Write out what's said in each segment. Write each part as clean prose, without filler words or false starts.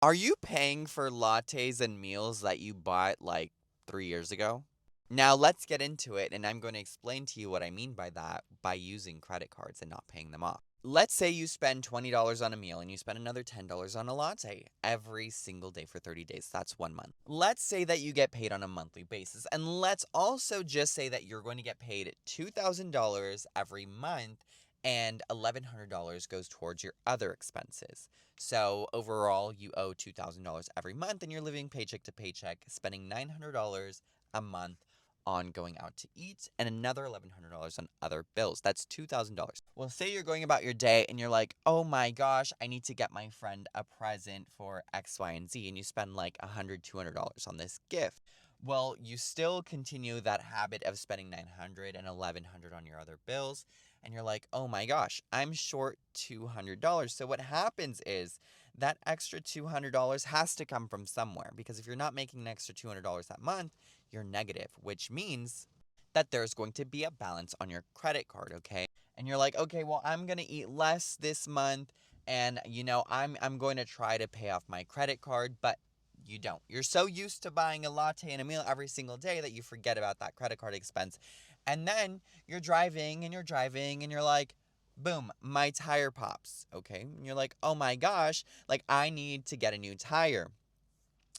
Are you paying for lattes and meals that you bought like 3 years ago? Now, let's get into it, and I'm going to explain to you what I mean by that by using credit cards and not paying them off. Let's say you spend $20 on a meal and you spend another $10 on a latte every single day for 30 days. That's 1 month. Let's say that you get paid on a monthly basis. And let's also just say that you're going to get paid $2,000 every month and $1,100 goes towards your other expenses. So overall, you owe $2,000 every month and you're living paycheck to paycheck, spending $900 a month on going out to eat and another $1,100 on other bills. That's $2,000. Well, say you're going about your day and you're like, oh my gosh, I need to get my friend a present for X, Y, and Z. And you spend like $100, $200 on this gift. Well, you still continue that habit of spending $900 and $1,100 on your other bills. And you're like, oh my gosh, I'm short $200. So what happens is that extra $200 has to come from somewhere, because if you're not making an extra $200 that month, you're negative, which means that there's going to be a balance on your credit card, okay? And you're like, okay, well, I'm going to eat less this month and I'm going to try to pay off my credit card, but you don't. You're so used to buying a latte and a meal every single day that you forget about that credit card expense. And then you're driving and you're driving and you're like, boom, my tire pops, okay? And you're like, oh my gosh, like I need to get a new tire.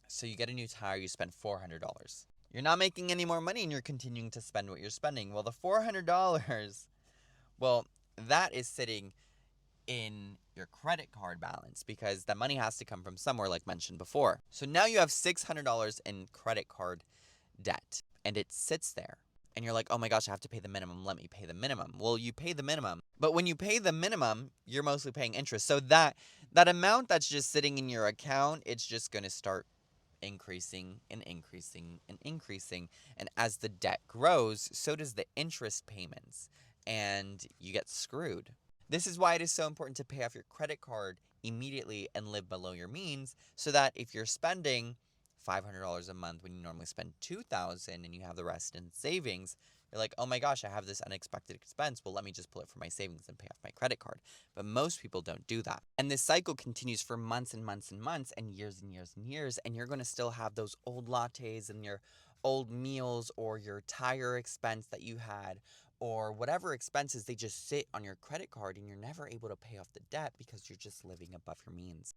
So you get a new tire, you spend $400. You're not making any more money and you're continuing to spend what you're spending. Well, the $400, well, that is sitting in your credit card balance because the money has to come from somewhere, like mentioned before. So now you have $600 in credit card debt and it sits there. And you're like, oh my gosh, I have to pay the minimum. Let me pay the minimum. Well, you pay the minimum. But when you pay the minimum, you're mostly paying interest. So that amount that's just sitting in your account, it's just going to start increasing and increasing and increasing. And as the debt grows, so does the interest payments. And you get screwed. This is why it is so important to pay off your credit card immediately and live below your means, so that if you're spending $500 a month when you normally spend $2,000 and you have the rest in savings, you're like, oh my gosh, I have this unexpected expense. Well, let me just pull it from my savings and pay off my credit card. But most people don't do that. And this cycle continues for months and months and months and years and years and years. And you're going to still have those old lattes and your old meals or your tire expense that you had or whatever expenses, they just sit on your credit card and you're never able to pay off the debt because you're just living above your means.